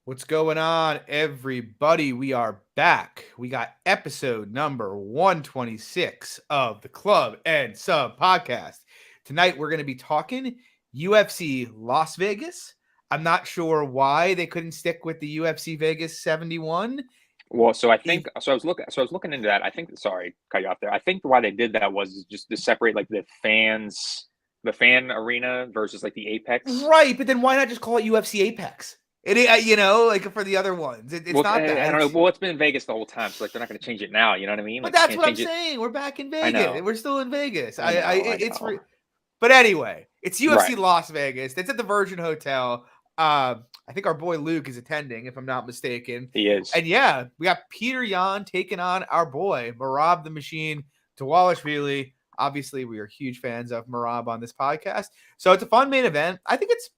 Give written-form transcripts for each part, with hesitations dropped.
What's going on, everybody? We are back. We got episode number 126 of the Club and Sub podcast. Tonight, we're going to be talking UFC Las Vegas. I'm not sure why they couldn't stick with the UFC Vegas 71. Well, so I was looking into that. I think, sorry, cut you off there. I think why they did that was just to separate like the fan arena versus like the Apex. Right, but then why not just call it UFC Apex? Like for the other ones, it's Well, not I that. don't know. Well, it's been in Vegas the whole time, so like they're not going to change it now. You know what I mean? But Like they that's can't what I'm change it. saying. We're back in I Vegas. know. We're still in Vegas. I know. It's But anyway, it's UFC Right. Las Vegas. It's at the Virgin Hotel. I think our boy Luke is attending, if I'm not mistaken. He is. And yeah, we got Peter Yan taking on our boy Marab the Machine Dvalishvili. Obviously, we are huge fans of Marab on this podcast, so it's a fun main event. I think it's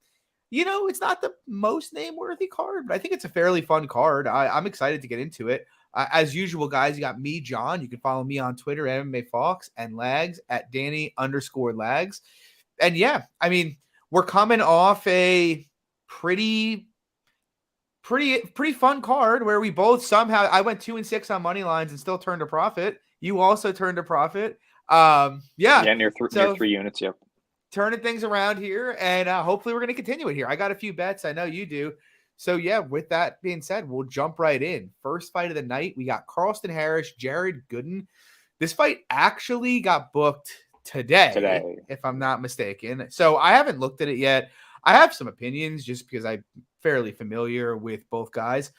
not the most name-worthy card, but I think it's a fairly fun card. I'm excited to get into it. As usual, guys, you got me, John. You can follow me on Twitter, MMA Fox, and Lags at Danny_Lags. And yeah, I mean, we're coming off a pretty fun card where we both somehow I went 2-6 on money lines and still turned a profit. You also turned a profit. Yeah, near 3 units. Yep. Turning things around here, and hopefully we're going to continue it here. I got a few bets. I know you do. So, yeah, with that being said, we'll jump right in. First fight of the night, we got Carlston Harris, Jared Gooden. This fight actually got booked today, if I'm not mistaken. So, I haven't looked at it yet. I have some opinions just because I'm fairly familiar with both guys.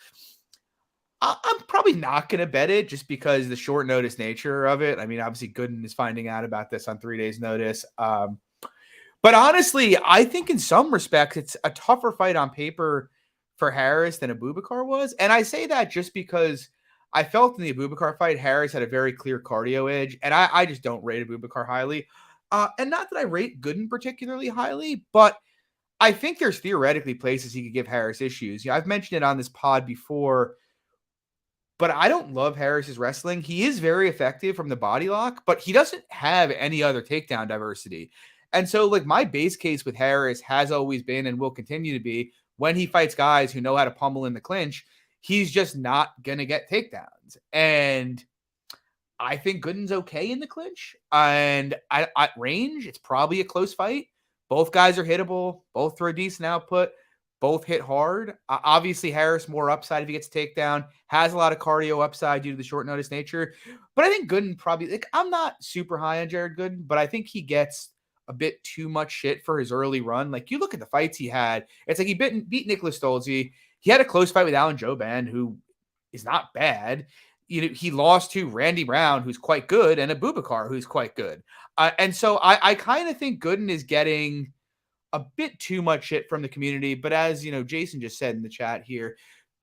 I'm probably not going to bet it just because the short notice nature of it. I mean, obviously, Gooden is finding out about this on 3 days' notice. But honestly, I think in some respects, it's a tougher fight on paper for Harris than Abubakar was. And I say that just because I felt in the Abubakar fight, Harris had a very clear cardio edge. And I just don't rate Abubakar highly. And not that I rate Gooden particularly highly, but I think there's theoretically places he could give Harris issues. I've mentioned it on this pod before, but I don't love Harris's wrestling. He is very effective from the body lock, but he doesn't have any other takedown diversity. And so, like, my base case with Harris has always been and will continue to be when he fights guys who know how to pummel in the clinch, he's just not going to get takedowns. And I think Gooden's okay in the clinch. And at range, it's probably a close fight. Both guys are hittable. Both throw decent output. Both hit hard. Obviously, Harris more upside if he gets a takedown. Has a lot of cardio upside due to the short notice nature. But I think Gooden probably, I'm not super high on Jared Gooden, but I think he gets a bit too much shit for his early run. Like, you look at the fights he had, it's like he beat Nicholas Stolze. He had a close fight with Alan Jouban, who is not bad. He lost to Randy Brown, who's quite good, and Abubakar, who's quite good. And so I kind of think Gooden is getting a bit too much shit from the community. But as Jason just said in the chat here,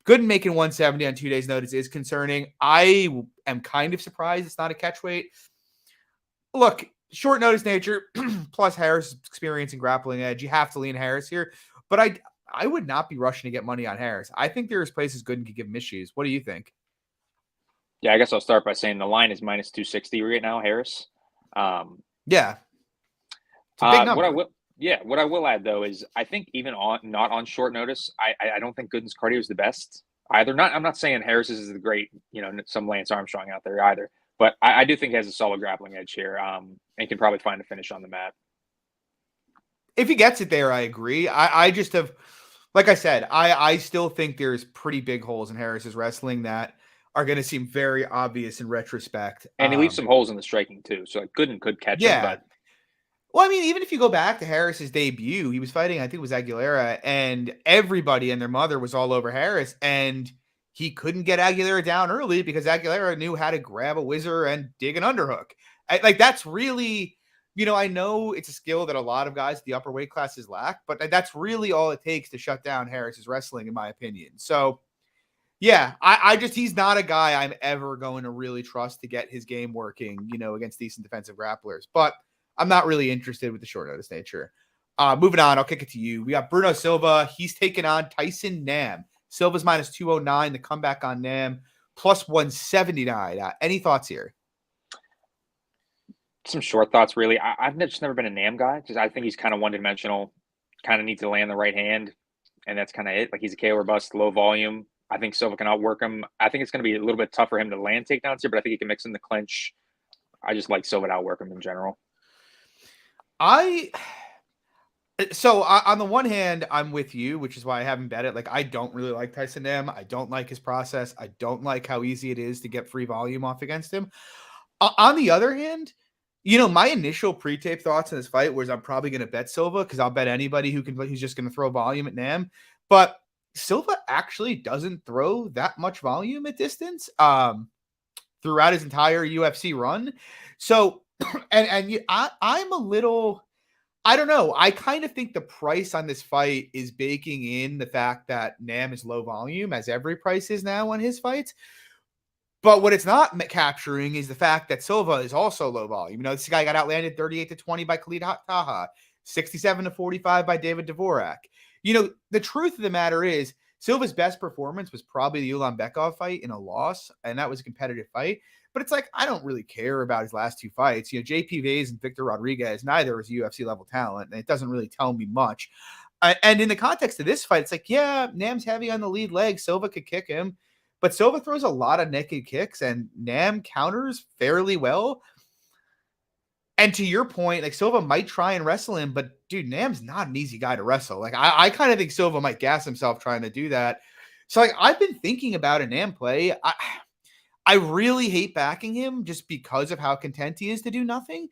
Gooden making 170 on 2 days' notice is concerning. I am kind of surprised it's not a catch weight. Look, short notice nature, plus Harris' experience and grappling edge, you have to lean Harris here. But I would not be rushing to get money on Harris. I think there's places Gooden could give him issues. What do you think? Yeah, I guess I'll start by saying the line is minus 260 right now, Harris. Yeah. It's a big number. What I will add though is I think even not on short notice, I don't think Gooden's cardio is the best either. I'm not saying Harris's is the great, some Lance Armstrong out there either. But I do think he has a solid grappling edge here, and can probably find a finish on the mat. If he gets it there, I agree. I just have, like I said, I still think there's pretty big holes in Harris's wrestling that are going to seem very obvious in retrospect. And he leaves some holes in the striking too, so like Gooden could catch him. But well, I mean, even if you go back to Harris's debut, he was fighting, I think it was Aguilera, and everybody and their mother was all over Harris, and he couldn't get Aguilera down early because Aguilera knew how to grab a whizzer and dig an underhook. That's really, I know it's a skill that a lot of guys at the upper weight classes lack, but that's really all it takes to shut down Harris's wrestling, in my opinion. So, yeah, he's not a guy I'm ever going to really trust to get his game working, against decent defensive grapplers. But I'm not really interested with the short notice nature. Moving on, I'll kick it to you. We got Bruno Silva. He's taking on Tyson Nam. Silva's minus 209. The comeback on Nam plus 179. Any thoughts here? Some short thoughts, really. I've just never been a Nam guy because I think he's kind of one-dimensional. Kind of needs to land the right hand, and that's kind of it. Like, he's a KO or bust, low volume. I think Silva can outwork him. I think it's going to be a little bit tough for him to land takedowns here, but I think he can mix in the clinch. I just like Silva to outwork him in general. On the one hand, I'm with you, which is why I haven't bet it. Like, I don't really like Tyson Nam. I don't like his process. I don't like how easy it is to get free volume off against him. On the other hand, my initial pre-tape thoughts in this fight was I'm probably going to bet Silva because I'll bet anybody who's just going to throw volume at Nam. But Silva actually doesn't throw that much volume at distance throughout his entire UFC run. So, I'm a little, I don't know. I kind of think the price on this fight is baking in the fact that Nam is low volume, as every price is now on his fights. But what it's not capturing is the fact that Silva is also low volume. This guy got outlanded 38-20 by Khalid Taha, 67-45 by David Dvorak. The truth of the matter is Silva's best performance was probably the Ulanbekov fight in a loss, and that was a competitive fight. But it's like, I don't really care about his last two fights. JP Vase and Victor Rodriguez, neither is UFC level talent, and it doesn't really tell me much. And in the context of this fight, it's like, yeah, Nam's heavy on the lead leg. Silva could kick him. But Silva throws a lot of naked kicks, and Nam counters fairly well. And to your point, like, Silva might try and wrestle him, but dude, Nam's not an easy guy to wrestle. Like, I kind of think Silva might gas himself trying to do that. So, like, I've been thinking about a Nam play. I really hate backing him just because of how content he is to do nothing.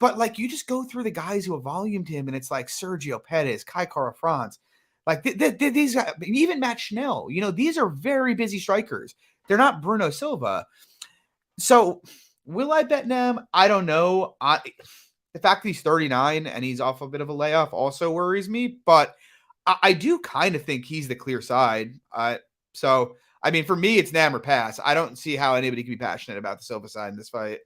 But, like, you just go through the guys who have volumed him, and it's like Sergio Pettis, Kai Kara-France. Like, these guys, even Matt Schnell, these are very busy strikers. They're not Bruno Silva. So, will I bet Nam? I don't know. The fact that he's 39 and he's off a bit of a layoff also worries me, but I do kind of think he's the clear side. So, I mean, for me, it's Nam or pass. I don't see how anybody can be passionate about the Silva side in this fight.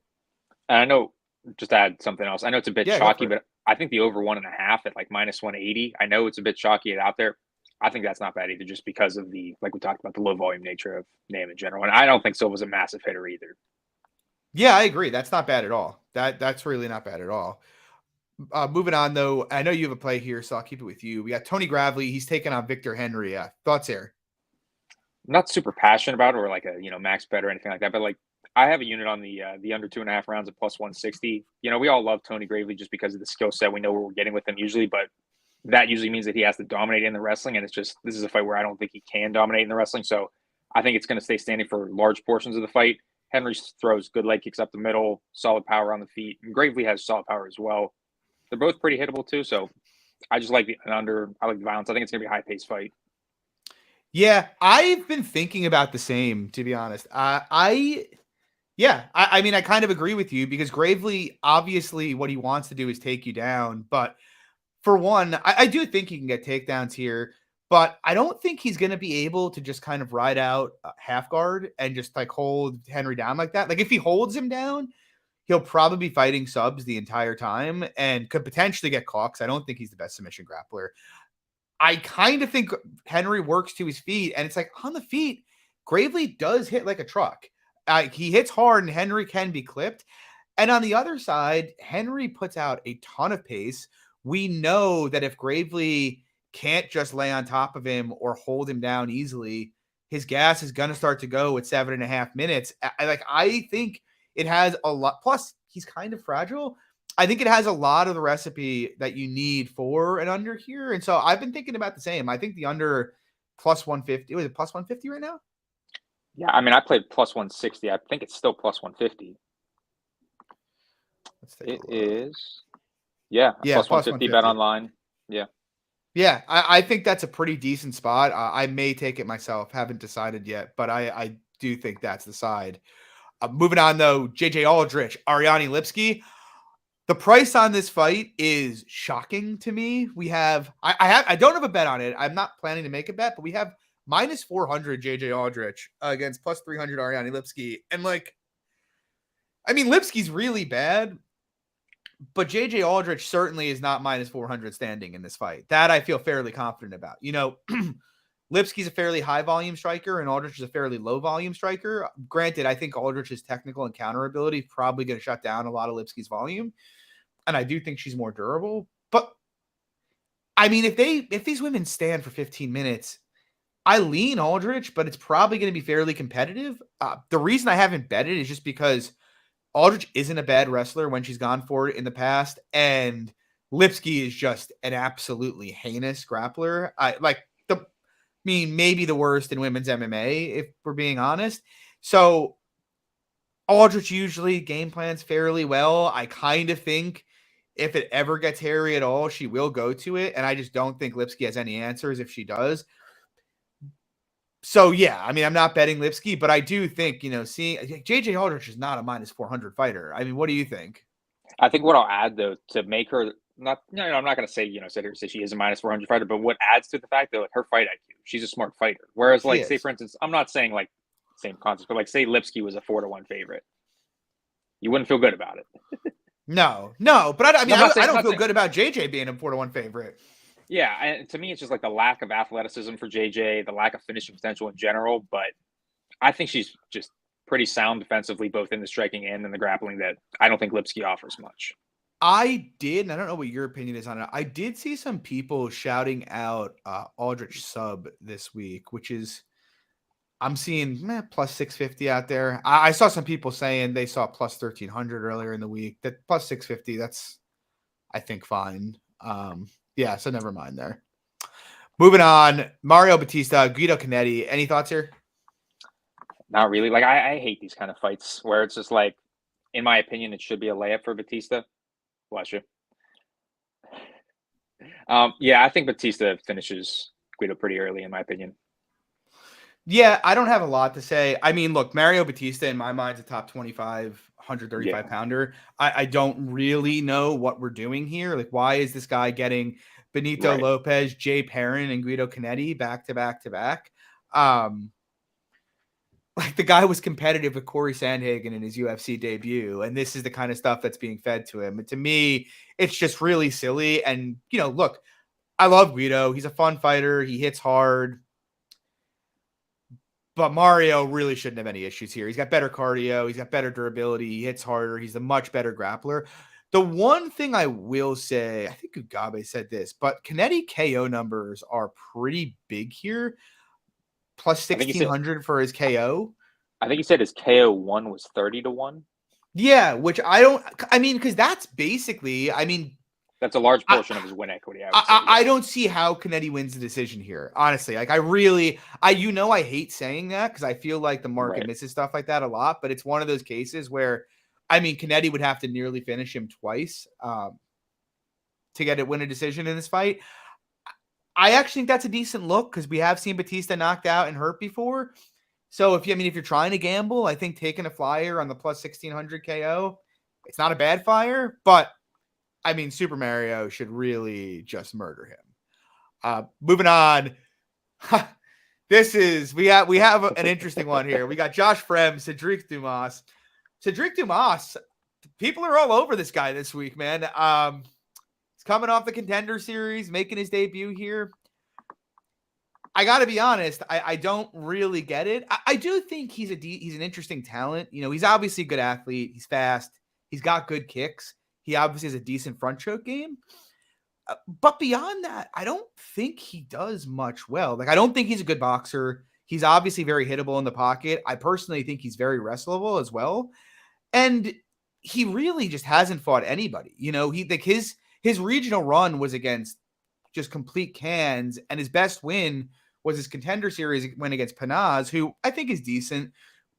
And I know, just to add something else, I know it's a bit chalky, but I think the over 1.5 at like minus 180, I know it's a bit chalky out there. I think that's not bad either, just because of like we talked about, the low volume nature of Nam in general. And I don't think Silva's a massive hitter either. Yeah, I agree. That's not bad at all. That's really not bad at all. Moving on, though, I know you have a play here, so I'll keep it with you. We got Tony Gravely. He's taking on Victor Henry. Thoughts here? I'm not super passionate about it, or like a max bet or anything like that, but like, I have a unit on the under 2.5 rounds at plus 160. We all love Tony Gravely just because of the skill set. We know what we're getting with him usually, but that usually means that he has to dominate in the wrestling. And this is a fight where I don't think he can dominate in the wrestling. So I think it's going to stay standing for large portions of the fight. Henry throws good leg kicks up the middle, solid power on the feet. And Gravely has solid power as well. They're both pretty hittable too. So I just like the under. I like the violence. I think it's going to be a high paced fight. Yeah, I've been thinking about the same, to be honest. I mean, I kind of agree with you because Gravely, obviously, what he wants to do is take you down. But for one, I do think he can get takedowns here, but I don't think he's going to be able to just kind of ride out half guard and just like hold Henry down like that. Like, if he holds him down, he'll probably be fighting subs the entire time and could potentially get caught, because I don't think he's the best submission grappler. I kind of think Henry works to his feet, and it's like on the feet, Gravely does hit like a truck. He hits hard, and Henry can be clipped. And on the other side, Henry puts out a ton of pace. We know that if Gravely can't just lay on top of him or hold him down easily, his gas is going to start to go at 7.5 minutes. I think it has a lot. Plus, he's kind of fragile. I think it has a lot of the recipe that you need for an under here. And so I've been thinking about the same. I think the under plus 150. Was it plus 150 right now? Yeah, I mean, I played plus 160. I think it's still plus 150. It is. Yeah, plus 150 bet online. Yeah. Yeah, I think that's a pretty decent spot. I may take it myself. Haven't decided yet, but I do think that's the side. Moving on, though, JJ Aldrich, Ariane Lipsky. The price on this fight is shocking to me. We have I don't have a bet on it. I'm not planning to make a bet, but we have minus 400 JJ Aldrich against plus 300 Ariane Lipsky. And like, I mean, Lipsky's really bad, but JJ Aldrich certainly is not minus 400 standing in this fight. That I feel fairly confident about. Lipsky's a fairly high volume striker and Aldrich is a fairly low volume striker. Granted, I think Aldrich's technical and counter ability is probably going to shut down a lot of Lipsky's volume. And I do think she's more durable, but I mean, if these women stand for 15 minutes, I lean Aldrich, but it's probably going to be fairly competitive. The reason I haven't betted is just because Aldrich isn't a bad wrestler when she's gone for it in the past, and Lipsky is just an absolutely heinous grappler. Maybe the worst in women's MMA, if we're being honest. So Aldrich usually game plans fairly well. I kind of think if it ever gets hairy at all, she will go to it, and I just don't think Lipsky has any answers if she does. So, yeah, I mean, I'm not betting Lipsky, but I do think, seeing JJ Aldrich is not a minus 400 fighter. I mean, what do you think? I think what I'll add, though, to make her I'm not going to say, say she is a minus 400 fighter, but what adds to the fact that like her fight IQ, she's a smart fighter. Whereas, like, say, for instance, I'm not saying like same concept, but like, say Lipsky was a 4-1 favorite. You wouldn't feel good about it. No, but I don't feel good about JJ being a 4-1 favorite. Yeah, and to me, it's just like the lack of athleticism for JJ, the lack of finishing potential in general. But I think she's just pretty sound defensively, both in the striking and in the grappling, that I don't think Lipsky offers much. I did, and I don't know what your opinion is on it. I did see some people shouting out Aldrich sub this week, which is, I'm seeing plus 650 out there. I saw some people saying they saw plus 1300 earlier in the week. That plus 650, that's, I think, fine. Yeah, so never mind there. Moving on, Mario Batista, Guido Canetti. Any thoughts here? Not really. Like, I hate these kind of fights where it's just like, in my opinion, it should be a layup for Batista. Bless you. Yeah, I think Batista finishes Guido pretty early, in my opinion. Yeah, I don't have a lot to say. I mean, look, Mario Batista, in my mind, is a top 25, 135 pounder. I don't really know what we're doing here. Like, why is this guy getting Benito Lopez, Jay Perrin, and Guido Canetti back to back to back? Like, the guy was competitive with Corey Sandhagen in his UFC debut, and this is the kind of stuff that's being fed to him. And to me, it's just really silly. And, look, I love Guido. He's a fun fighter. He hits hard. But Mario really shouldn't have any issues here. He's got better cardio. He's got better durability. He hits harder. He's a much better grappler. The one thing I will say, I think Ugabe said this, but Canetti KO numbers are pretty big here. Plus 1,600 for his KO. I think he said his KO 1 was 30-1. Yeah, which because that's basically, that's a large portion of his win equity. I don't see how Canetti wins the decision here. Honestly, like I hate saying that because I feel like the market misses stuff like that a lot, but it's one of those cases where, Canetti would have to nearly finish him twice to win a decision in this fight. I actually think that's a decent look because we have seen Batista knocked out and hurt before. So if you're trying to gamble, I think taking a flyer on the plus 1,600 KO, it's not a bad flyer, but Super Mario should really just murder him. Moving on. We have an interesting one here. We got Josh Frem, Cedric Dumas. Cedric Dumas, people are all over this guy this week, man. He's coming off the Contender Series, making his debut here. I got to be honest, I don't really get it. I do think he's an interesting talent. He's obviously a good athlete. He's fast. He's got good kicks. He obviously has a decent front choke game. But beyond that, I don't think he does much well. Like, I don't think he's a good boxer. He's obviously very hittable in the pocket. I personally think he's very wrestlable as well. And he really just hasn't fought anybody. His regional run was against just complete cans, and his best win was his Contender Series win against Panaz, who I think is decent,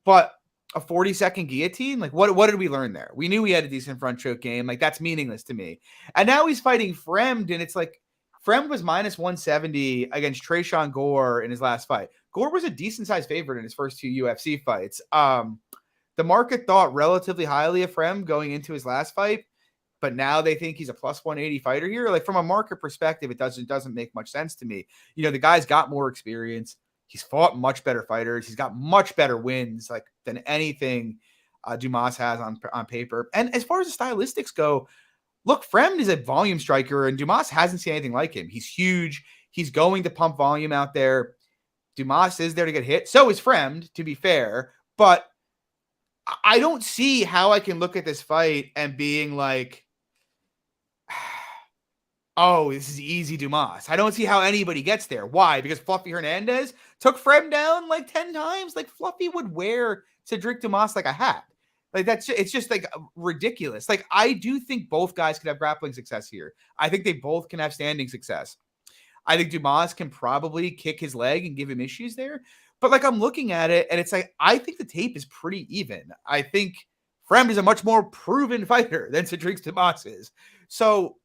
but a 40-second guillotine? Like, what did we learn there? We knew he had a decent front choke game. Like, that's meaningless to me. And now he's fighting Fremd, and it's like, Fremd was minus 170 against Tresean Gore in his last fight. Gore was a decent-sized favorite in his first 2 UFC fights. The market thought relatively highly of Fremd going into his last fight, but now they think he's a plus 180 fighter here. Like, from a market perspective, it doesn't make much sense to me. The guy's got more experience. He's fought much better fighters. He's got much better wins, like, than anything Dumas has on paper. And as far as the stylistics go, look, Fremd is a volume striker, and Dumas hasn't seen anything like him. He's huge. He's going to pump volume out there. Dumas is there to get hit. So is Fremd, to be fair. But I don't see how I can look at this fight and being like, Oh, this is easy Dumas. I don't see how anybody gets there. Why? Because Fluffy Hernandez took Frem down like 10 times. Like Fluffy would wear Cedric Dumas like a hat. Like it's just like ridiculous. Like I do think both guys could have grappling success here. I think they both can have standing success. I think Dumas can probably kick his leg and give him issues there. But like I'm looking at it and it's like I think the tape is pretty even. I think Frem is a much more proven fighter than Cedric Dumas is. So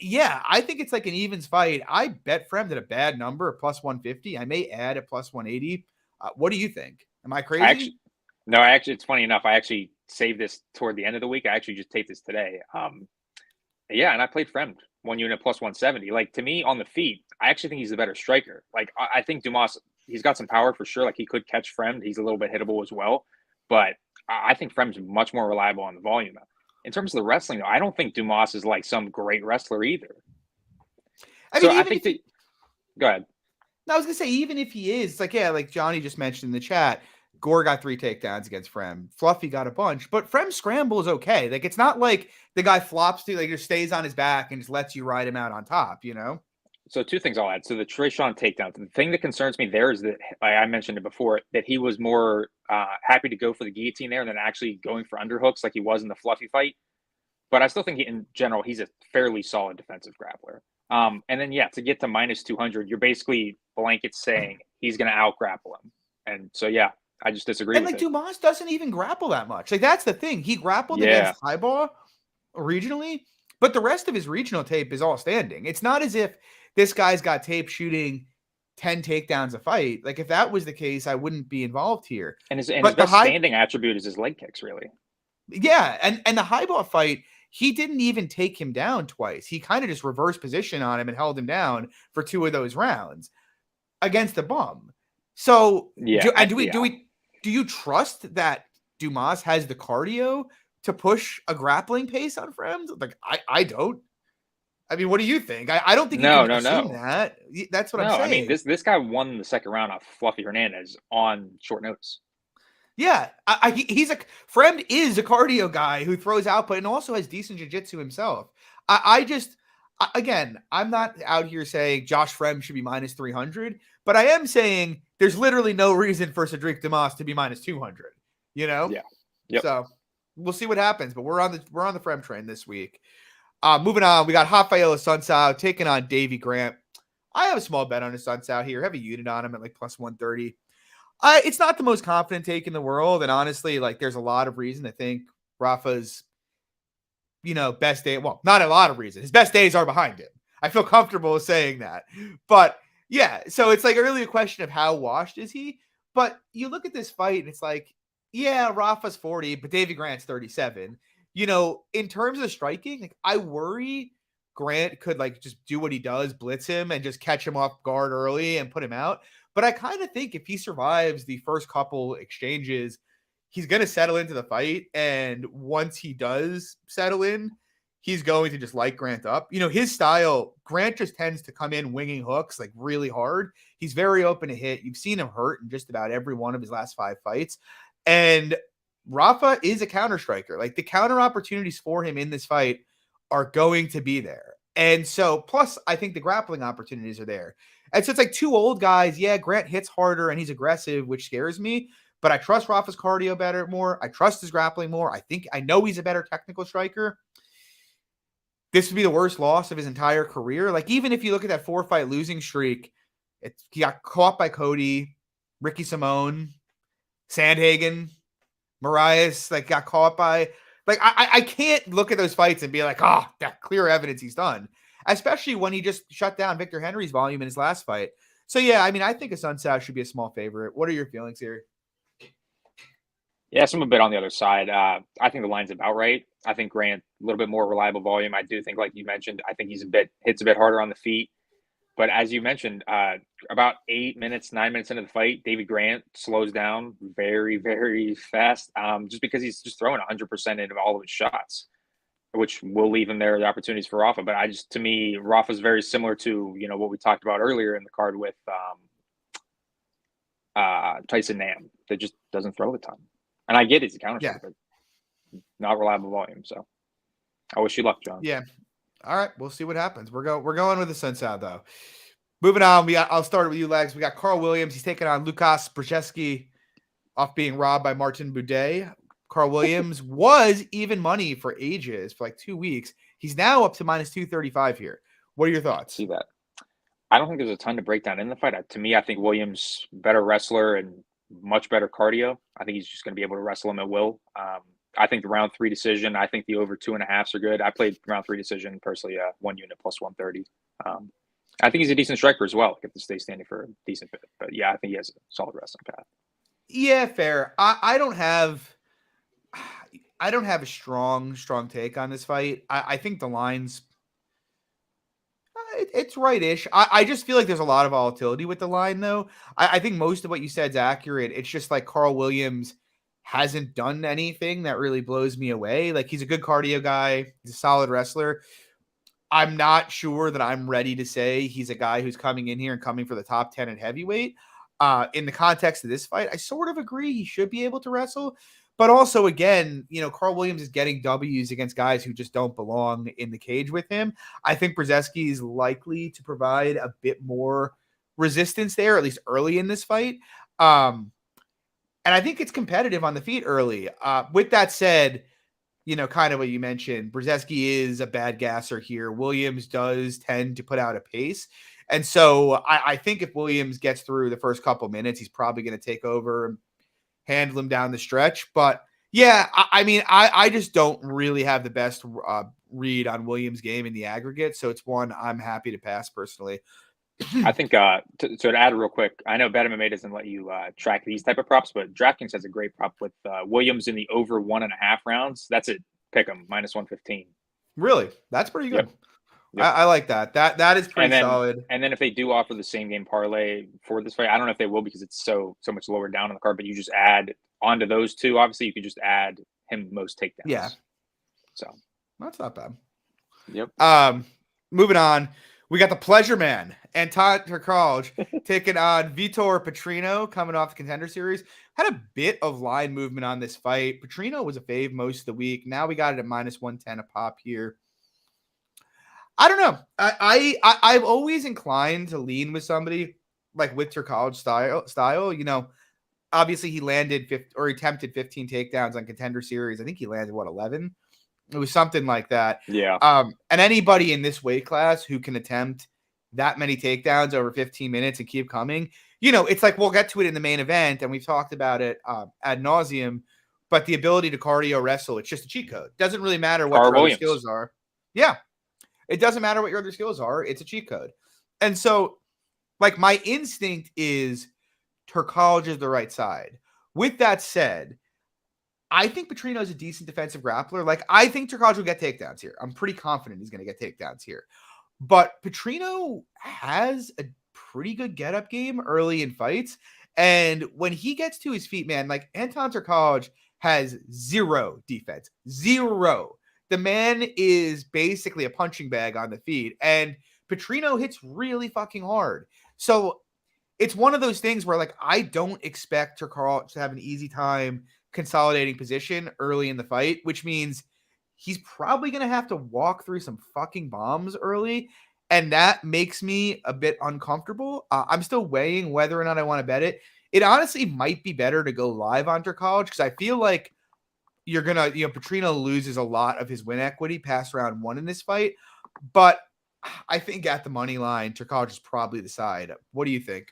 yeah, I think it's like an evens fight. I bet Frem at a bad number, plus 150. I may add a plus 180. What do you think? Am I crazy? No, it's funny enough. I actually saved this toward the end of the week. I actually just taped this today. Yeah, and I played Frem 1 unit plus 170. Like to me on the feet, I actually think he's the better striker. Like I think Dumas, he's got some power for sure. Like he could catch Frem. He's a little bit hittable as well. But I think Frem's much more reliable on the volume. In terms of the wrestling, though, I don't think Dumas is like some great wrestler either. I think that. Go ahead. No, I was gonna say even if he is, like like Johnny just mentioned in the chat, Gore got 3 takedowns against Frem. Fluffy got a bunch, but Frem's scramble is okay. Like it's not like the guy flops to like just stays on his back and just lets you ride him out on top. So 2 things I'll add. So the Trishan takedown. The thing that concerns me there is that I mentioned it before that he was more happy to go for the guillotine there than actually going for underhooks like he was in the Fluffy fight. But I still think in general he's a fairly solid defensive grappler. And then to get to minus 200, you're basically blanket saying he's going to out grapple him. And so I just disagree. And like Dumas doesn't even grapple that much. Like that's the thing. He grappled against Highball regionally, but the rest of his regional tape is all standing. It's not as if this guy's got tape shooting 10 takedowns a fight. Like if that was the case, I wouldn't be involved here. And his best standing attribute is his leg kicks, really. Yeah, and the Highball fight, he didn't even take him down twice. He kind of just reversed position on him and held him down for 2 of those rounds against the bum. So do you trust that Dumas has the cardio to push a grappling pace on Frem? Like I don't. I mean, what do you think? I don't think you can assume that. That's what I'm saying. I mean, this guy won the second round off Fluffy Hernandez on short notice. Yeah, Frem is a cardio guy who throws output and also has decent jiu-jitsu himself. Again, I'm not out here saying Josh Frem should be minus 300, but I am saying there's literally no reason for Cedric Dumas to be minus 200. Yeah. Yep. So we'll see what happens, but we're on the Frem train this week. Moving on, we got Rafael Assunção taking on Davey Grant. I have a small bet on Assunção here. Have a unit on him at like plus 130. It's not the most confident take in the world, and honestly, like there's a lot of reason to think Rafa's, best day. Well, not a lot of reason. His best days are behind him. I feel comfortable saying that, but yeah. So it's like really a question of how washed is he. But you look at this fight, and it's like, yeah, Rafa's 40, but Davey Grant's 37. In terms of striking, like I worry Grant could like just do what he does, blitz him, and just catch him off guard early and put him out. But I kind of think if he survives the first couple exchanges, he's going to settle into the fight. And once he does settle in, he's going to just light Grant up. His style, Grant just tends to come in winging hooks like really hard. He's very open to hit. You've seen him hurt in just about every one of his last 5 fights. And Rafa is a counter striker. Like the counter opportunities for him in this fight are going to be there. And so, plus, I think the grappling opportunities are there. And so it's like 2 old guys. Yeah, Grant hits harder and he's aggressive, which scares me. But I trust Rafa's cardio more. I trust his grappling more. I know he's a better technical striker. This would be the worst loss of his entire career. Like, even if you look at that 4-fight losing streak, he got caught by Cody, Ricky Simone, Sandhagen, Marias, like got caught by. Like, I can't look at those fights and be like, that clear evidence he's done. Especially when he just shut down Victor Henry's volume in his last fight. So, yeah, I mean, I think Assunção should be a small favorite. What are your feelings here? Yes, I'm a bit on the other side. I think the line's about right. I think Grant, a little bit more reliable volume. I do think, like you mentioned, I think hits a bit harder on the feet. But as you mentioned, about 9 minutes into the fight, David Grant slows down very, very fast just because he's just throwing 100% into all of his shots, which will leave him there the opportunities for Rafa. But to me, Rafa's very similar to, what we talked about earlier in the card with Tyson Nam that just doesn't throw a ton. And I get he's a counter striker, but not reliable volume. So I wish you luck, John. Yeah. All right, we'll see what happens. We're going with the Sun Sound though. Moving on, I'll start with you, Legs. We got Carl Williams. He's taking on Lukas Brzezeski off being robbed by Martin Boudet. Carl Williams was even money for ages, for like 2 weeks. He's now up to minus 235 here. What are your thoughts? See that? I don't think there's a ton to break down in the fight. To me, I think Williams better wrestler and much better cardio. I think he's just going to be able to wrestle him at will. I think the round 3 decision. I think the over 2.5s are good. I played round 3 decision personally. 1 unit plus 130. I think he's a decent striker as well. If to stay standing for a decent bit, but yeah, I think he has a solid wrestling path. Yeah, fair. I don't have a strong take on this fight. I think the line's it's right-ish. I just feel like there's a lot of volatility with the line, though. I think most of what you said is accurate. It's just like Carl Williams hasn't done anything that really blows me away. Like, he's a good cardio guy. He's a solid wrestler. I'm not sure that I'm ready to say he's a guy who's coming in here and coming for the top 10 at heavyweight. In the context of this fight, I sort of agree he should be able to wrestle. But also, again, Carl Williams is getting W's against guys who just don't belong in the cage with him. I think Brzezeski is likely to provide a bit more resistance there, at least early in this fight. And I think it's competitive on the feet early. With that said, kind of what you mentioned, Brzezeski is a bad gasser here. Williams does tend to put out a pace. And so I think if Williams gets through the first couple minutes, he's probably going to take over and handle him down the stretch. But yeah, I just don't really have the best read on Williams' game in the aggregate. So it's one I'm happy to pass personally. I think to add real quick, I know BetMMA doesn't let you track these type of props, but DraftKings has a great prop with Williams in the over 1.5 rounds. That's it. Pick him minus 115. Really? That's pretty good. Yep. I like that. That is pretty solid. And then if they do offer the same game parlay for this fight, I don't know if they will because it's so much lower down on the card, but you just add onto those two. Obviously, you could just add him most takedowns. Yeah. So that's not bad. Yep. Moving on. We got the pleasure man, Anton Turkalj, taking on Vitor Petrino, coming off the Contender Series. Had a bit of line movement on this fight. Petrino was a fave most of the week. Now we got it at minus 110 a pop here. I don't know. I'm always inclined to lean with somebody like with Turkalj style. Obviously he landed he attempted 15 takedowns on Contender Series. I think he landed 11. It was something like that. Yeah. And anybody in this weight class who can attempt that many takedowns over 15 minutes and keep coming, it's like we'll get to it in the main event, and we've talked about it ad nauseum. But the ability to cardio wrestle, it's just a cheat code. Doesn't really matter what your other skills are. Yeah. It doesn't matter what your other skills are. It's a cheat code. And so, like, my instinct is Turkalj is the right side. With that said, I think Petrino is a decent defensive grappler. Like, I think Turkalj will get takedowns here. I'm pretty confident he's going to get takedowns here. But Petrino has a pretty good get-up game early in fights. And when he gets to his feet, man, like, Anton Turkalj has zero defense. Zero. The man is basically a punching bag on the feet. And Petrino hits really fucking hard. So it's one of those things where, like, I don't expect Turkalj to have an easy time consolidating position early in the fight, which means he's probably going to have to walk through some fucking bombs early. And that makes me a bit uncomfortable. I'm still weighing whether or not I want to bet it. It honestly might be better to go live on Turkalj because I feel like you're going to, Petrino loses a lot of his win equity past round 1 in this fight. But I think at the money line, Turkalj is probably the side. What do you think?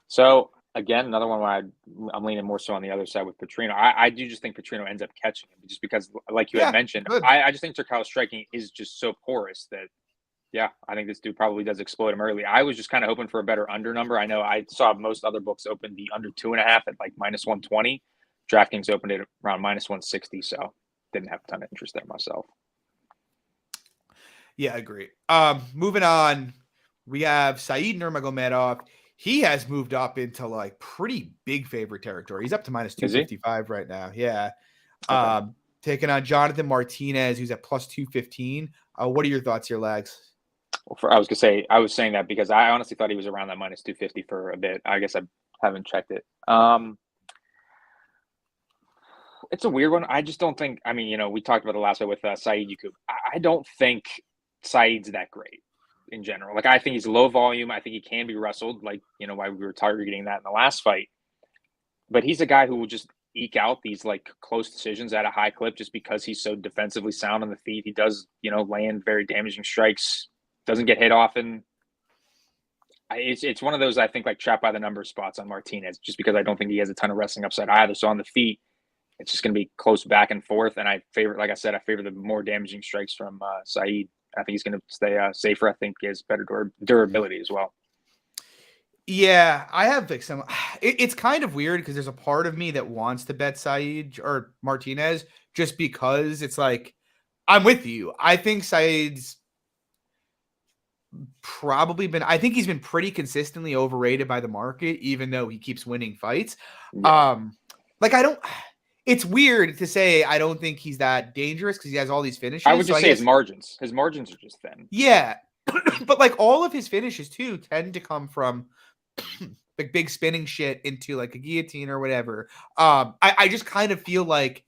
So, again, another one where I'm leaning more so on the other side with Petrino. I do just think Petrino ends up catching him just because, like you had mentioned, I just think Turkalj's striking is just so porous that, yeah, I think this dude probably does explode him early. I was just kind of hoping for a better under number. I know I saw most other books open the under 2.5 at like minus 120. DraftKings opened it around minus 160, so didn't have a ton of interest there myself. Yeah, I agree. Moving on, we have Said Nurmagomedov. He has moved up into like pretty big favorite territory. He's up to minus 255 right now. Yeah. Okay. Taking on Jonathan Martinez, who's at plus 215. What are your thoughts here, Lags? Well, I was saying that because I honestly thought he was around that minus 250 for a bit. I guess I haven't checked it. It's a weird one. I just don't think, we talked about the last one with Said Yakub. I don't think Saeed's that great in general. Like, I think he's low volume. I think he can be wrestled, like, why we were targeting that in the last fight. But he's a guy who will just eke out these like close decisions at a high clip just because he's so defensively sound on the feet. He does, land very damaging strikes, doesn't get hit often. It's one of those, I think, like trap by the number spots on Martinez, just because I don't think he has a ton of wrestling upside either. So on the feet, it's just going to be close back and forth. And I favor the more damaging strikes from Saeed. I think he's going to stay safer. I think he has better durability as well. Yeah, I have like some. It's kind of weird because there's a part of me that wants to bet Saeed or Martinez just because it's like, I'm with you. I think Saeed's I think he's been pretty consistently overrated by the market, even though he keeps winning fights. Yeah. It's weird to say I don't think he's that dangerous because he has all these finishes. I would just say his margins are just thin. Yeah. But like all of his finishes too tend to come from like big spinning shit into like a guillotine or whatever. I just kind of feel like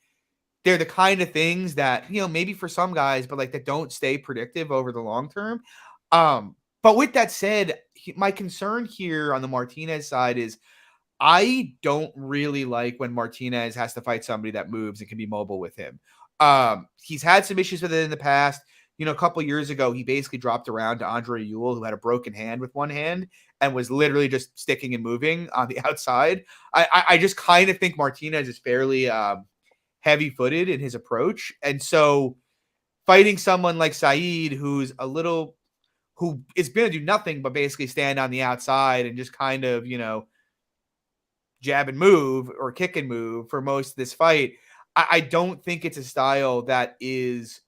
they're the kind of things that, maybe for some guys, but like that don't stay predictive over the long term. But with that said, my concern here on the Martinez side is I don't really like when Martinez has to fight somebody that moves and can be mobile with him. He's had some issues with it in the past. A couple years ago, he basically dropped around to Andre Ewell, who had a broken hand with one hand and was literally just sticking and moving on the outside. I just kind of think Martinez is fairly heavy-footed in his approach. And so fighting someone like Saeed, who is going to do nothing but basically stand on the outside and just kind of, jab and move or kick and move for most of this fight, I don't think it's a style that is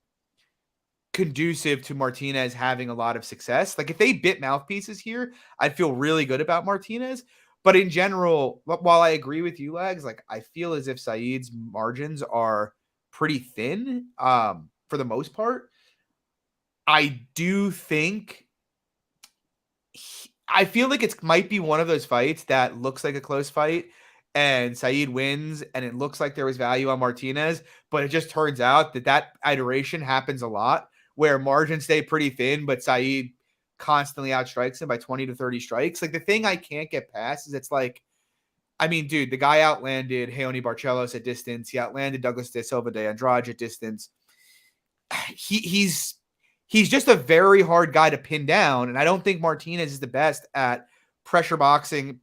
conducive to Martinez having a lot of success. Like if they bit mouthpieces here, I'd feel really good about Martinez. But in general, while I agree with you, Lags, like I feel as if Saeed's margins are pretty thin for the most part. I do think I feel like it might be one of those fights that looks like a close fight and Saeed wins and it looks like there was value on Martinez, but it just turns out that iteration happens a lot where margins stay pretty thin, but Saeed constantly outstrikes him by 20 to 30 strikes. Like the thing I can't get past is it's like, I mean, dude, the guy outlanded Raoni Barcelos at distance. He outlanded Douglas de Silva de Andrade at distance. He's just a very hard guy to pin down. And I don't think Martinez is the best at pressure boxing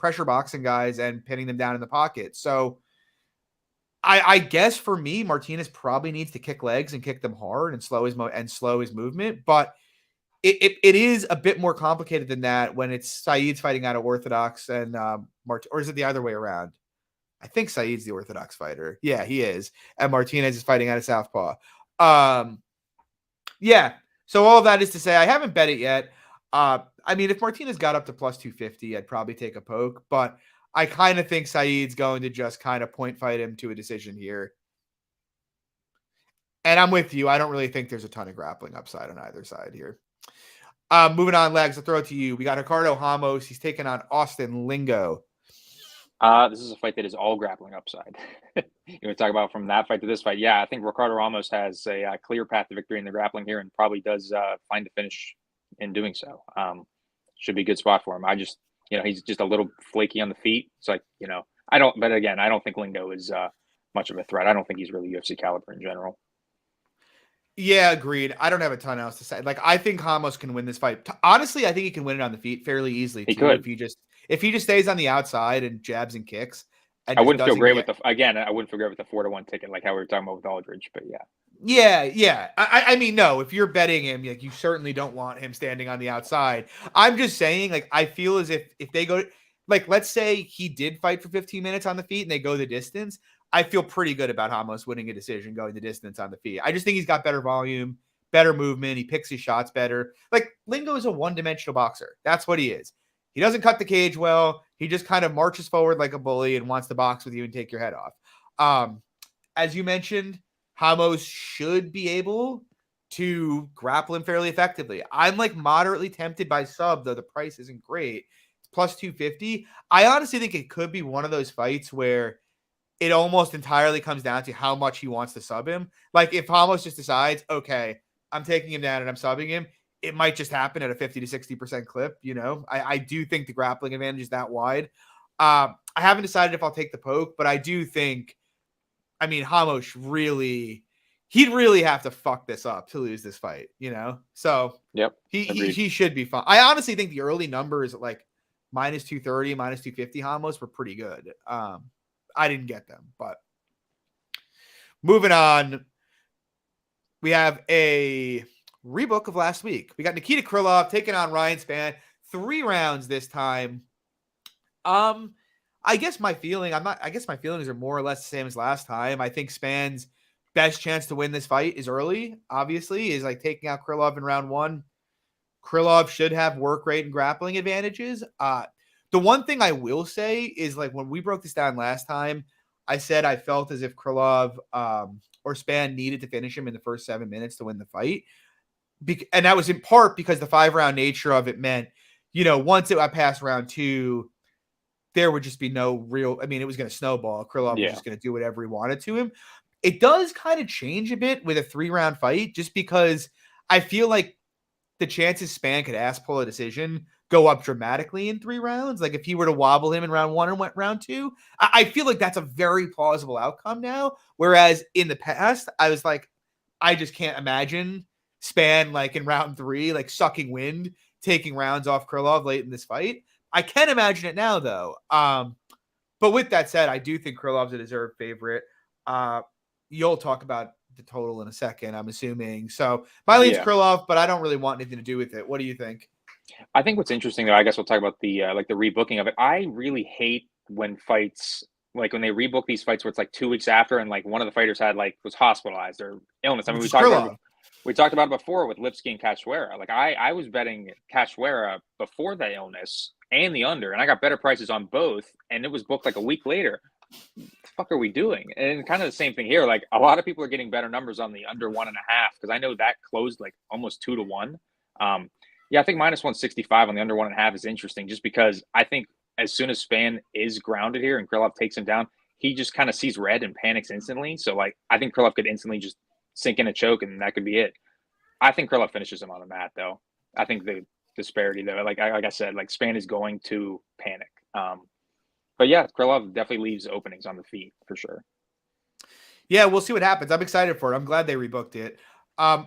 guys and pinning them down in the pocket. So I guess for me, Martinez probably needs to kick legs and kick them hard and slow his movement. But it is a bit more complicated than that when it's Saeed's fighting out of orthodox and or is it the other way around? I think Saeed's the orthodox fighter. Yeah, he is. And Martinez is fighting out of southpaw. Yeah. So all of that is to say, I haven't bet it yet. I mean, if Martinez got up to plus 250, I'd probably take a poke, but I kind of think Saeed's going to just kind of point fight him to a decision here. And I'm with you. I don't really think there's a ton of grappling upside on either side here. Moving on, Legs, I'll throw it to you. We got Ricardo Ramos. He's taking on Austin Lingo. This is a fight that is all grappling upside. You want to talk about from that fight to this fight? Yeah, I think Ricardo Ramos has a clear path to victory in the grappling here and probably does find the finish in doing so. Should be a good spot for him. I just, he's just a little flaky on the feet. It's like, I don't think Lingo is much of a threat. I don't think he's really UFC caliber in general. Yeah, agreed. I don't have a ton else to say. Like, I think Ramos can win this fight. Honestly, I think he can win it on the feet fairly easily. He could. If he just stays on the outside and jabs and kicks. And I wouldn't feel great with the 4-1 ticket, like how we were talking about with Aldrich, but yeah. Yeah. I mean, no, if you're betting him, like you certainly don't want him standing on the outside. I'm just saying, like, I feel as if they go, like, let's say he did fight for 15 minutes on the feet and they go the distance. I feel pretty good about Ramos winning a decision going the distance on the feet. I just think he's got better volume, better movement. He picks his shots better. Like, Lingo is a one-dimensional boxer. That's what he is. He doesn't cut the cage well. He just kind of marches forward like a bully and wants to box with you and take your head off. As you mentioned, Ramos should be able to grapple him fairly effectively. I'm like moderately tempted by sub, though the price isn't great. It's plus 250. I honestly think it could be one of those fights where it almost entirely comes down to how much he wants to sub him. Like if Ramos just decides, okay, I'm taking him down and I'm subbing him, it might just happen at a 50 to 60% clip. I do think the grappling advantage is that wide. I haven't decided if I'll take the poke, but I do think, Ramos he'd really have to fuck this up to lose this fight, So yep, he should be fine. I honestly think the early numbers at like minus 230, minus 250 Ramos were pretty good. I didn't get them, but moving on, we have a rebook of last week. We got Nikita Krylov taking on Ryan Spann, 3 rounds this time. I guess my feelings are more or less the same as last time. I think Spann's best chance to win this fight is early, obviously, is like taking out Krylov in round 1. Krylov should have work rate and grappling advantages. The one thing I will say is, like, when we broke this down last time, I said I felt as if Krylov or Spann needed to finish him in the first 7 minutes to win the fight. And that was in part because the 5-round nature of it meant, once it got past round 2, there would just be no real, it was going to snowball. Krylov was just going to do whatever he wanted to him. It does kind of change a bit with a 3-round fight, just because I feel like the chances Spann could ass pull a decision go up dramatically in 3 rounds. Like if he were to wobble him in round 1 and went round 2, I feel like that's a very plausible outcome now. Whereas in the past, I was like, I just can't imagine Spann like in round 3, like sucking wind, taking rounds off Krylov late in this fight. I can imagine it now though. But with that said, I do think Krylov's a deserved favorite. You'll talk about the total in a second, I'm assuming. So my lean's Krylov, but I don't really want anything to do with it. What do you think? I think what's interesting though, I guess we'll talk about the the rebooking of it. I really hate when fights, like when they rebook these fights where it's like 2 weeks after and like one of the fighters was hospitalized or illness. We talked about it before with Lipsky and Cachoeira. Like I was betting Cachoeira before the illness and the under, and I got better prices on both, and it was booked like a week later. What the fuck are we doing? And kind of the same thing here. Like a lot of people are getting better numbers on the under 1.5 because I know that closed like almost 2 to 1. I think minus 165 on the under 1.5 is interesting, just because I think as soon as Spann is grounded here and Krylov takes him down, he just kind of sees red and panics instantly. So like I think Krylov could instantly just sink in a choke, and that could be it. I think Krylov finishes him on the mat, though. I think the disparity, though, like I said, like Spann is going to panic. But yeah, Krylov definitely leaves openings on the feet for sure. Yeah, we'll see what happens. I'm excited for it. I'm glad they rebooked it.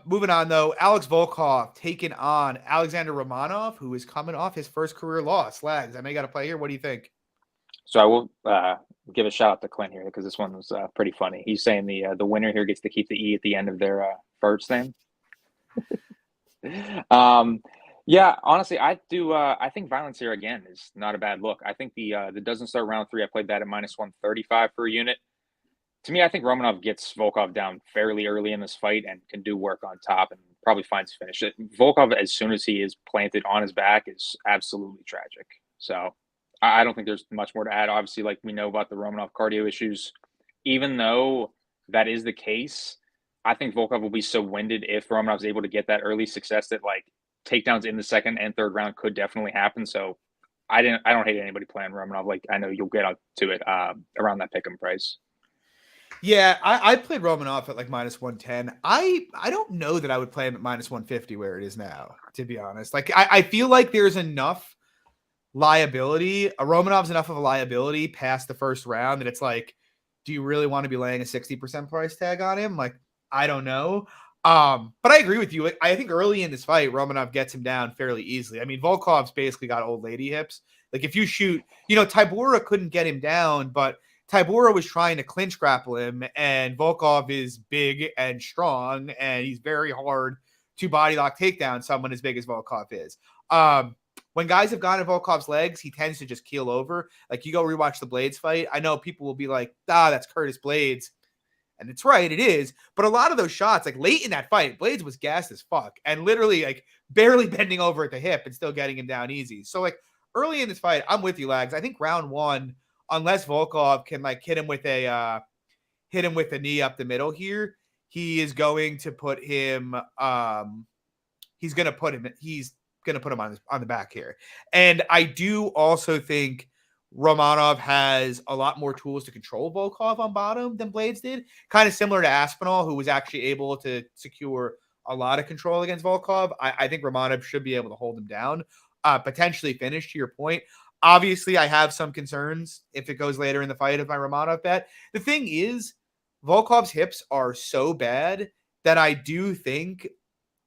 Moving on, though, Alex Volkov taking on Alexander Romanov, who is coming off his first career loss. Lags, I may got to play here. What do you think? So I will give a shout out to Clint here because this one was pretty funny. He's saying the winner here gets to keep the E at the end of their first name. Yeah, honestly, I do. I think violence here again is not a bad look. I think the doesn't start round 3. I played that at minus 135 for a unit. To me, I think Romanov gets Volkov down fairly early in this fight and can do work on top and probably finds finish. Volkov, as soon as he is planted on his back, is absolutely tragic. So I don't think there's much more to add. Obviously, like we know about the Romanov cardio issues, even though that is the case, I think Volkov will be so winded if Romanov's able to get that early success that like takedowns in the 2nd and 3rd round could definitely happen. So I don't hate anybody playing Romanov. Like I know you'll get up to it around that pick'em price. Yeah, I played Romanov at like minus 110. I don't know that I would play him at minus 150 where it is now, to be honest. Like I feel like there's enough liability. Romanov's enough of a liability past the first round that it's like, do you really want to be laying a 60% price tag on him? Like, I don't know. But I agree with you. I think early in this fight, Romanov gets him down fairly easily. I mean, Volkov's basically got old lady hips. Like if you shoot, Tybura couldn't get him down, but Tybura was trying to clinch grapple him, and Volkov is big and strong, and he's very hard to body lock takedown someone as big as Volkov is. When guys have gone to Volkov's legs, he tends to just keel over. Like you go rewatch the Blades fight. I know people will be like, that's Curtis Blades. And it's right, it is. But a lot of those shots, like late in that fight, Blades was gassed as fuck and literally like barely bending over at the hip and still getting him down easy. So like early in this fight, I'm with you, Lags. I think round 1, unless Volkov can like hit him with a knee up the middle here, he is going to put him he's going to put him on the back here. And I do also think Romanov has a lot more tools to control Volkov on bottom than Blades did. Kind of similar to Aspinall, who was actually able to secure a lot of control against Volkov. I think Romanov should be able to hold him down, potentially finish, to your point. Obviously, I have some concerns if it goes later in the fight of my Romanov bet. The thing is, Volkov's hips are so bad that I do think,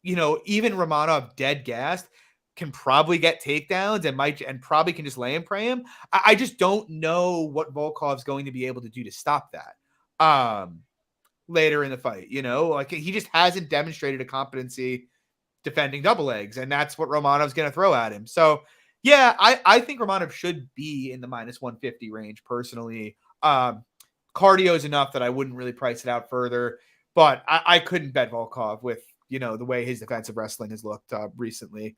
even Romanov dead gassed can probably get takedowns and probably can just lay and pray him. I just don't know what Volkov's going to be able to do to stop that later in the fight. Like he just hasn't demonstrated a competency defending double legs, and that's what Romanov's going to throw at him. So yeah, I think Romanov should be in the minus 150 range personally. Cardio is enough that I wouldn't really price it out further, but I couldn't bet Volkov with, the way his defensive wrestling has looked recently.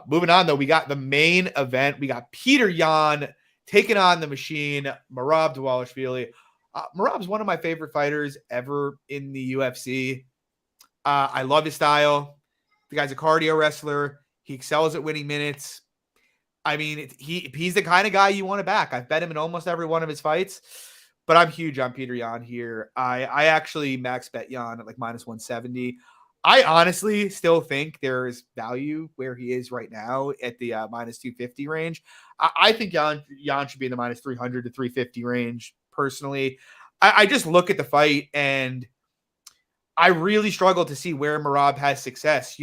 Moving on, though, we got the main event. We got Peter Yan taking on the machine, Merab Dvalishvili. Merab's one of my favorite fighters ever in the UFC. I love his style. The guy's a cardio wrestler. He excels at winning minutes. I mean, he's the kind of guy you want to back. I've bet him in almost every one of his fights, but I'm huge on Peter Yan here. I actually max bet Yan at like minus 170. I honestly still think there is value where he is right now at the minus 250 range. I think Yan should be in the minus 300 to 350 range personally. I just look at the fight and I really struggle to see where Merab has success.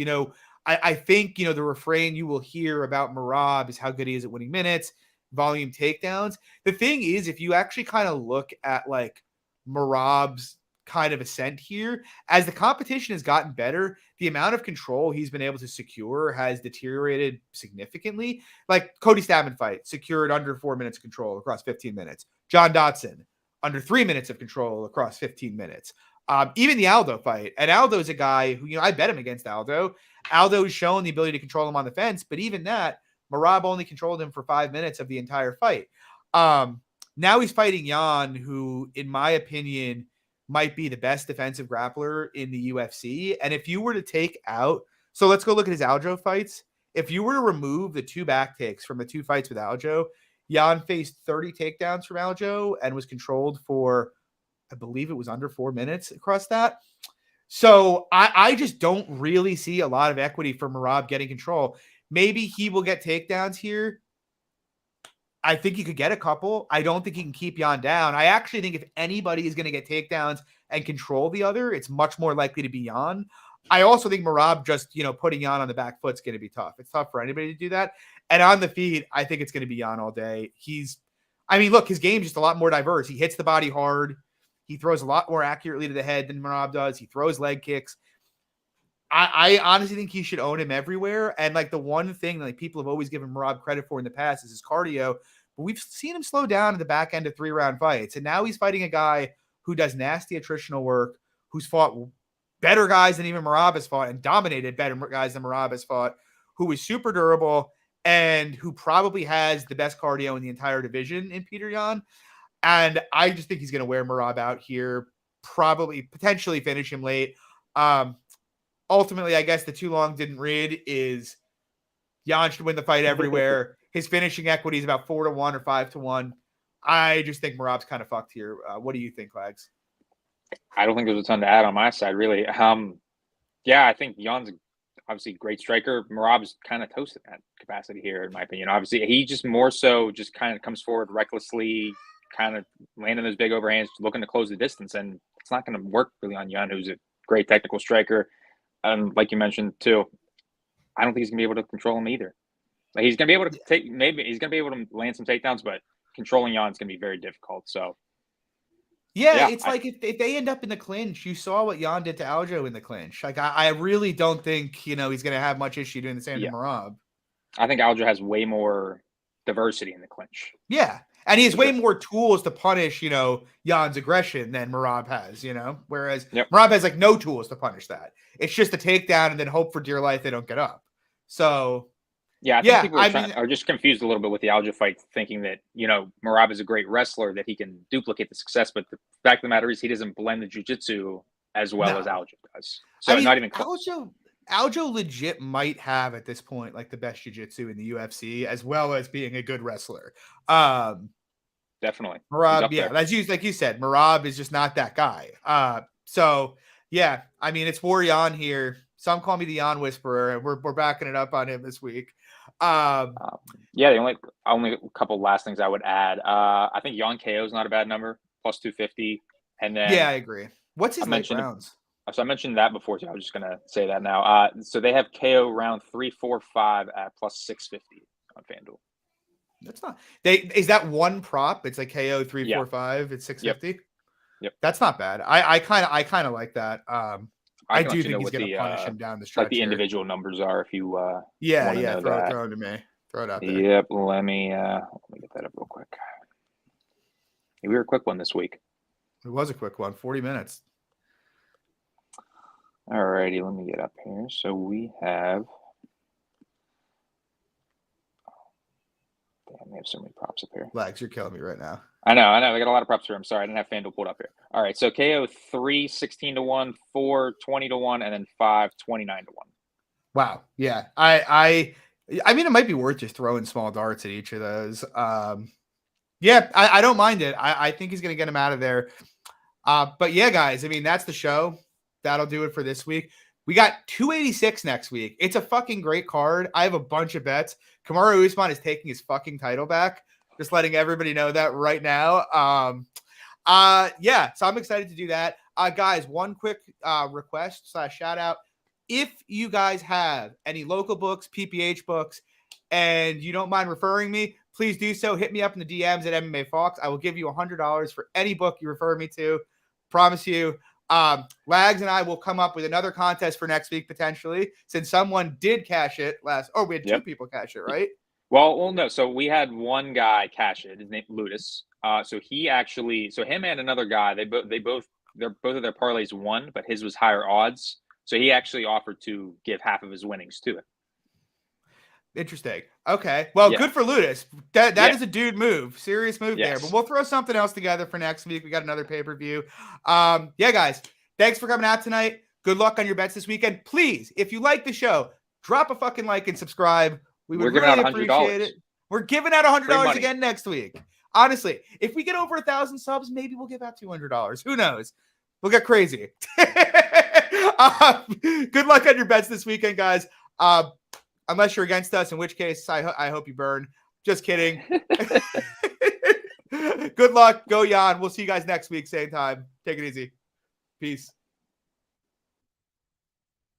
I think, the refrain you will hear about Merab is how good he is at winning minutes, volume takedowns. The thing is, if you actually kind of look at like Merab's kind of ascent here, as the competition has gotten better, the amount of control he's been able to secure has deteriorated significantly. Like Cody Stamann fight, secured under 4 minutes of control across 15 minutes. John Dodson, under 3 minutes of control across 15 minutes. Even the Aldo fight. And Aldo's a guy who, I bet him against Aldo. Aldo's shown the ability to control him on the fence, but even that, Merab only controlled him for 5 minutes of the entire fight. Now he's fighting Yan, who, in my opinion, might be the best defensive grappler in the UFC. And if you were to take out, so let's go look at his Aljo fights. If you were to remove the 2 back takes from the 2 fights with Aljo, Yan faced 30 takedowns from Aljo and was controlled for, I believe it was under 4 minutes across that. So I just don't really see a lot of equity for Merab getting control. Maybe he will get takedowns here. I think he could get a couple. I don't think he can keep Yan down. I actually think if anybody is going to get takedowns and control the other, it's much more likely to be Yan. I also think Merab just, putting Yan on the back foot is going to be tough. It's tough for anybody to do that. And on the feet, I think it's going to be Yan all day. Look, his game's just a lot more diverse. He hits the body hard. He throws a lot more accurately to the head than Merab does. He throws leg kicks. I honestly think he should own him everywhere. And like the one thing like people have always given Merab credit for in the past is his cardio, but we've seen him slow down in the back end of 3-round fights. And now he's fighting a guy who does nasty attritional work, who's fought better guys than even Merab has fought and dominated better guys than Merab has fought, who is super durable and who probably has the best cardio in the entire division in Peter Yan. And I just think he's going to wear Merab out here, probably potentially finish him late. Ultimately, I guess the too long didn't read is Yan should win the fight everywhere. His finishing equity is about 4-1 or 5-1. I just think Merab's kind of fucked here. What do you think, Lags? I don't think there's a ton to add on my side, really. Yeah, I think Yan's obviously a great striker. Merab's kind of toasted that capacity here, in my opinion. Obviously, he just more so just kind of comes forward recklessly, kind of landing those big overhands, looking to close the distance, and it's not going to work really on Yan, who's a great technical striker. Like you mentioned too, I don't think he's gonna be able to control him either. Like he's gonna be able to he's gonna be able to land some takedowns, but controlling Yan's gonna be very difficult. So yeah, it's like if they end up in the clinch, you saw what Yan did to Aljo in the clinch. Like I really don't think he's gonna have much issue doing the same to Merab. I think Aljo has way more diversity in the clinch. Yeah. And he has way more tools to punish, Yan's aggression than Merab has, whereas Merab has like no tools to punish that. It's just a takedown and then hope for dear life they don't get up. So, I think people are just confused a little bit with the Aljo fight, thinking that, Merab is a great wrestler, that he can duplicate the success. But the fact of the matter is he doesn't blend the jiu-jitsu as well as Aljo does. So not even close. Aljo legit might have at this point like the best jiu-jitsu in the UFC, as well as being a good wrestler. Definitely. Merab, like you said, Merab is just not that guy. So Yeah, I mean, it's war Jan here. Some call me the Jan Whisperer, and we're backing it up on him this week. Yeah, the only couple last things I would add. I think Jan KO is not a bad number, plus 250. And then yeah, I agree. What's his late rounds? So I mentioned that before too. I was just gonna say that now. So they have KO round 3, 4, 5 at plus 650 on FanDuel. That's not is that one prop? It's like KO 3, Yeah. 4, 5 at 650. Yep. That's not bad. I kind of like that. I do think he's gonna punish him down the stretch. Like the individual numbers are, if you yeah, know throw that. it to me. Throw it out there. Yep. Let me get that up real quick. We were a quick one this week. It was a quick one, 40 minutes. All righty, let me get up here. So we have. Damn, we have so many props up here. Lags, you're killing me right now. I know. I got a lot of props here. I'm sorry, I didn't have FanDuel pulled up here. All right, so KO 3, 16 to 1, 4, 20 to 1, and then 5, 29 to 1. Wow. Yeah. I mean, it might be worth just throwing small darts at each of those. Yeah, I don't mind it. I think he's going to get him out of there. But yeah, guys, I mean, that's the show. That'll do it for this week. We got 286 next week. It's a fucking great card. I have a bunch of bets. Kamaru Usman is taking his fucking title back. Just letting everybody know that right now. Yeah, so I'm excited to do that. Guys, one quick request / shout out. If you guys have any local books, PPH books, and you don't mind referring me, please do so. Hit me up in the DMs at MMA Fox. I will give you $100 for any book you refer me to. Promise you. Lags and I will come up with another contest for next week, potentially, since someone did cash it last. Oh, we had two people cash it, right? Well, no. So we had one guy cash it. His name Ludus. So him and another guy, both of their parlays won, but his was higher odds. So he actually offered to give half of his winnings to it. Interesting. Okay. Well, good for Ludus. That is a dude move. Serious move there. Yes. But we'll throw something else together for next week. We got another pay-per-view. Yeah, guys. Thanks for coming out tonight. Good luck on your bets this weekend. Please, if you like the show, drop a fucking like and subscribe. We would really appreciate it. We're giving out $100 again next week. Honestly, if we get over 1,000 subs, maybe we'll give out $200. Who knows? We'll get crazy. Good luck on your bets this weekend, guys. Unless you're against us, in which case I hope you burn. Just kidding. Good luck. Go Jan. We'll see you guys next week, same time. Take it easy. Peace.